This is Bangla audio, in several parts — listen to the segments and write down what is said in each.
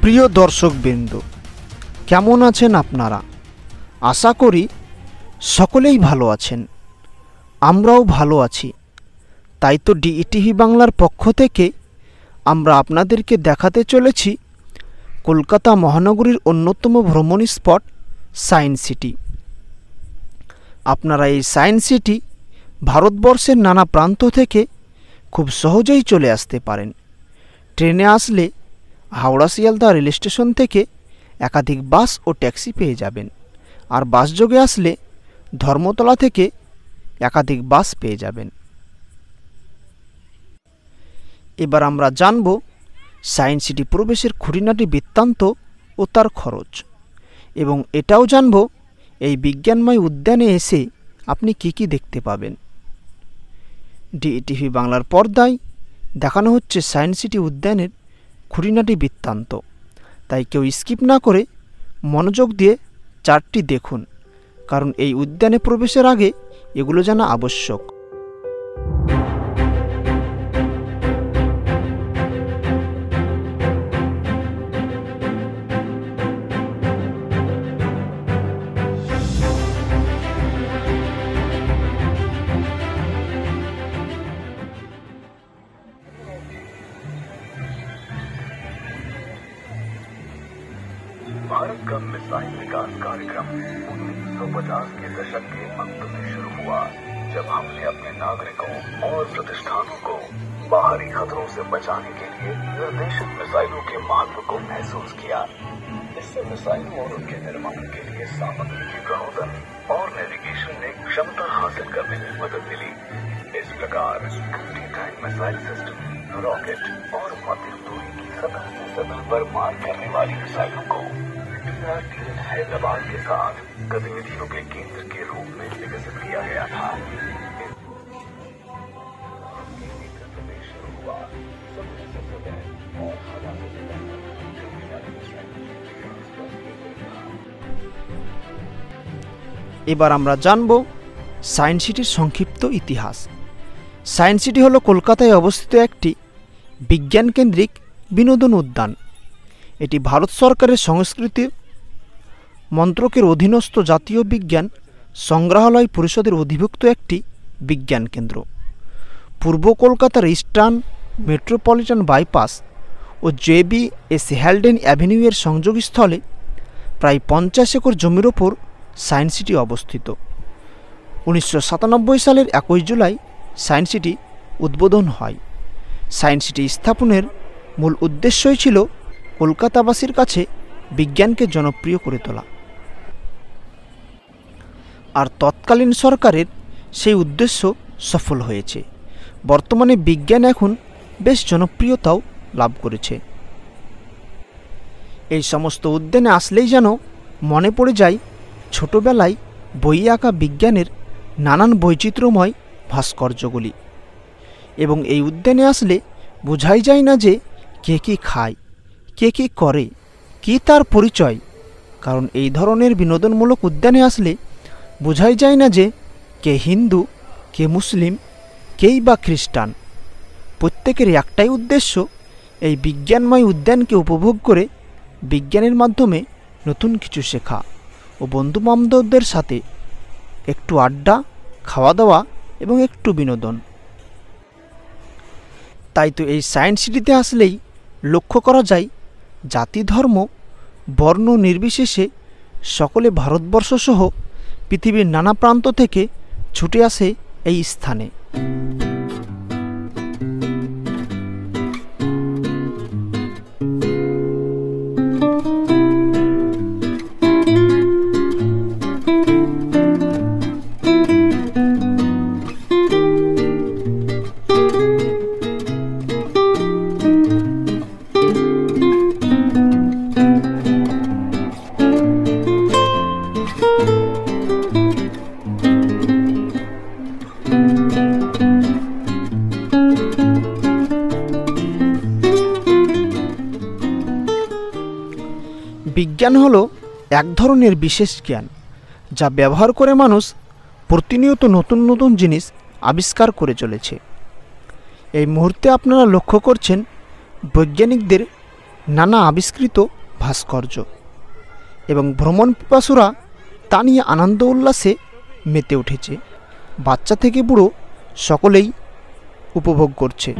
প্রিয় দর্শকবৃন্দ, কেমন আছেন আপনারা? আশা করি সকলেই ভালো আছেন। আমরাও ভালো আছি। তাই তো ডিইটিভি বাংলার পক্ষ থেকে আমরা আপনাদেরকে দেখাতে চলেছি কলকাতা মহানগরীর অন্যতম ভ্রমণ স্পট সায়েন্স সিটি। আপনারা এই সায়েন্স সিটি ভারতবর্ষের নানা প্রান্ত থেকে খুব সহজেই চলে আসতে পারেন। ট্রেনে আসলে হাওড়া শিয়ালদা রেল স্টেশন থেকে একাধিক বাস ও ট্যাক্সি পেয়ে যাবেন, আর বাসযোগে আসলে ধর্মতলা থেকে একাধিক বাস পেয়ে যাবেন। এবার আমরা জানব সায়েন্স সিটি প্রবেশের খুঁটিনাটি বৃত্তান্ত ও তার খরচ, এবং এটাও জানব এই বিজ্ঞানময় উদ্যানে এসে আপনি কী কী দেখতে পাবেন। ডিইটিভি বাংলার পর্দায় দেখানো হচ্ছে সায়েন্স সিটি উদ্যানের খুঁটিনাটি বৃত্তান্ত, তাই কেউ স্কিপ না করে মনোযোগ দিয়ে চার্টটি দেখুন, কারণ এই উদ্যানে প্রবেশের আগে এগুলো জানা আবশ্যক। भारत का मिसाइल विकास कार्यक्रम 1950 के दशक के अंत में शुरू हुआ, जब हमने अपने नागरिकों और प्रतिष्ठानों को बाहरी खतरों से बचाने के लिए निर्देशित मिसाइलों के महत्व को महसूस किया। इससे मिसाइल और उनके निर्माण के लिए सामग्री की प्रबंधन और नेविगेशन में क्षमता हासिल करने में मदद मिली। इस प्रकार anti tank missile system, rocket और मध्यम दूरी की सतह से सतह पर मार करने वाली मिसाइलों को हैदराबाद के साथ गतिविधियों के केंद्र के रूप में विकसित किया गया था। এবার আমরা জানব সায়েন্স সিটির সংক্ষিপ্ত ইতিহাস। সায়েন্স সিটি হলো কলকাতায় অবস্থিত একটি বিজ্ঞান কেন্দ্রিক বিনোদন উদ্যান। এটি ভারত সরকারের সংস্কৃতি মন্ত্রকের অধীনস্থ জাতীয় বিজ্ঞান সংগ্রহালয় পরিষদের অধিভুক্ত একটি বিজ্ঞান কেন্দ্র। পূর্ব কলকাতার ইস্টার্ন মেট্রোপলিটন বাইপাস ও JBS হ্যালডেন অ্যাভিনিউয়ের সংযোগস্থলে প্রায় 50 একর জমির ওপর সায়েন্স সিটি অবস্থিত। 1997 সালের 21 জুলাই সায়েন্স সিটি উদ্বোধন হয়। সায়েন্স সিটি স্থাপনের মূল উদ্দেশ্যই ছিল কলকাতাবাসীর কাছে বিজ্ঞানকে জনপ্রিয় করে তোলা, আর তৎকালীন সরকারের সেই উদ্দেশ্য সফল হয়েছে। বর্তমানে বিজ্ঞান এখন বেশ জনপ্রিয়তাও লাভ করেছে। এই সমস্ত উদ্যানে আসলেই যেন মনে পড়ে যায় ছোটবেলায় বইয়ে আঁকা বিজ্ঞানের নানান বৈচিত্র্যময় ভাস্কর্যগুলি, এবং এই উদ্যানে আসলে বোঝাই যায় না যে কে কী খায়, কে কী করে, কী তার পরিচয়। কারণ এই ধরনের বিনোদনমূলক উদ্যানে আসলে বোঝাই যায় না যে কে হিন্দু, কে মুসলিম, কেই বা খ্রিস্টান। প্রত্যেকের একটাই উদ্দেশ্য এই বিজ্ঞানময় উদ্যানকে উপভোগ করে বিজ্ঞানের মাধ্যমে নতুন কিছু শেখা ও বন্ধুবান্ধবদের সাথে একটু আড্ডা, খাওয়া দাওয়া এবং একটু বিনোদন। তাই তো এই সায়েন্স সিটিতে আসলেই লক্ষ্য করা যায় জাতি, ধর্ম, বর্ণ নির্বিশেষে সকলে ভারতবর্ষসহ পৃথিবীর নানা প্রান্ত থেকে ছুটে আসে এই স্থানে। বিজ্ঞান হলো এক ধরনের বিশেষ জ্ঞান যা ব্যবহার করে মানুষ প্রতিনিয়ত নতুন নতুন জিনিস আবিষ্কার করে চলেছে। এই মুহূর্তে আপনারা লক্ষ্য করছেন বৈজ্ঞানিকদের নানা আবিষ্কৃত ভাস্কর্য, এবং ভ্রমণ পিপাসুরা তা নিয়ে আনন্দ উল্লাসে মেতে উঠেছে। বাচ্চা থেকে বুড়ো সকলেই উপভোগ করছে।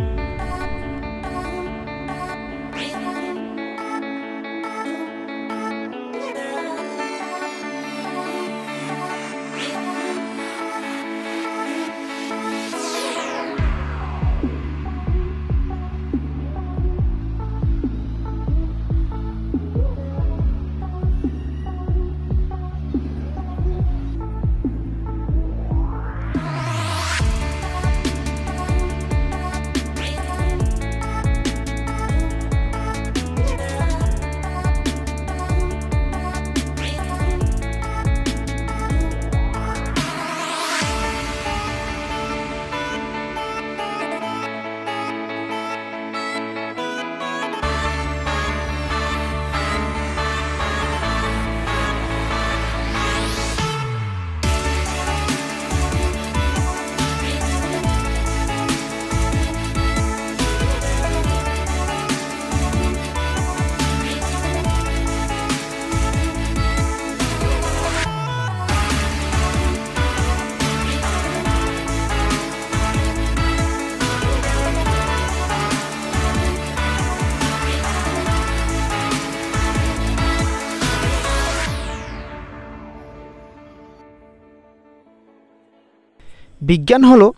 বিজ্ঞান হলো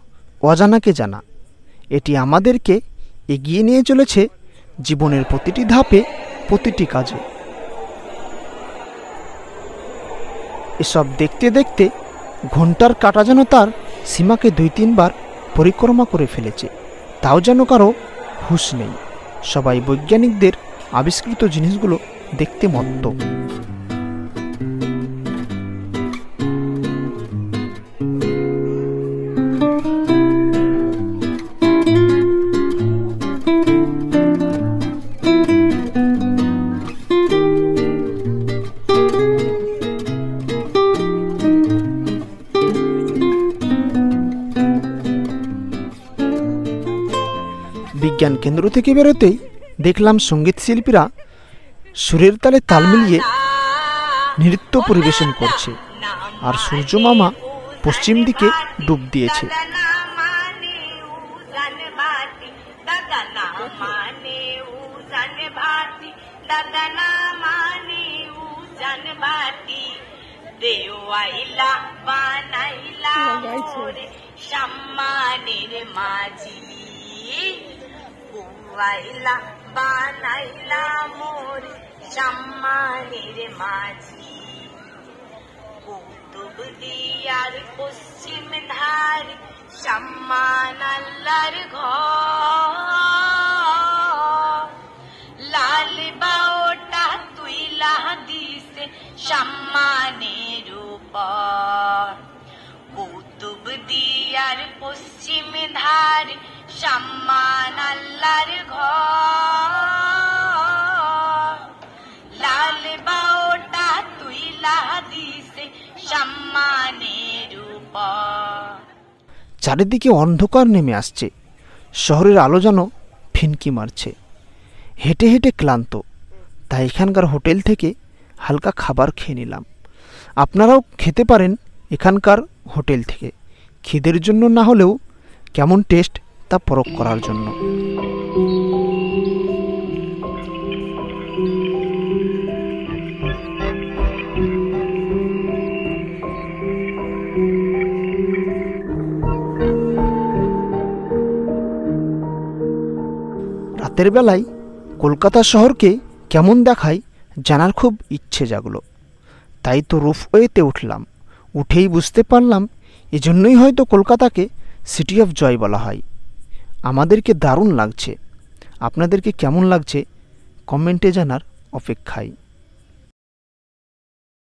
অজানাকে জানা। এটি আমাদেরকে এগিয়ে নিয়ে চলেছে জীবনের প্রতিটি ধাপে, প্রতিটি কাজে। এসব দেখতে দেখতে ঘন্টার কাঁটা যেন তার সীমাকে 2-3 বার পরিক্রমা করে ফেলেছে, তাও যেন কারো হুঁশ নেই। সবাই বৈজ্ঞানিকদের আবিষ্কৃত জিনিসগুলো দেখতে মত্ত। বিজ্ঞান কেন্দ্র থেকে বেরোতেই দেখলাম সঙ্গীত শিল্পীরা সুরের তালে তাল মিলিয়ে নৃত্য পরিবেশন করছে, আর সূর্য মামা পশ্চিম দিকে ডুব দিয়েছে। বানাইলা বানাইলা মোরে সম্মানের মাঝি, কুতুব দিয়ার পশ্চিম ধার সম্মান আল্লাহর ঘর, লাল বাওটা তুইলা দিছে সম্মানের উপর, কুতুব দিয়ার পশ্চিম ধার সম্মান আল্লাহর ঘর, লাল বাওটা তুইলা দিছে সম্মানের উপর। চারিদিকে অন্ধকার নেমে আসছে, শহরের আলো যেন ফিনকি মারছে। হেঁটে হেঁটে ক্লান্ত, তাই এখানকার হোটেল থেকে হালকা খাবার খেয়ে নিলাম। আপনারাও খেতে পারেন এখানকার হোটেল থেকে, খিদের জন্য না হলেও কেমন টেস্ট তা পরখ করার জন্য। রাতের বেলায় কলকাতা শহরকে কেমন দেখায় জানার খুব ইচ্ছে জাগলো, তাই তো রুফওয়েতে উঠলাম। উঠেই বুঝতে পারলাম এজন্যই হয়তো কলকাতাকে সিটি অফ জয় বলা হয়। আমাদেরকে দারুণ লাগছে। আপনাদেরকে কেমন লাগছে কমেন্টে জানার অপেক্ষায়।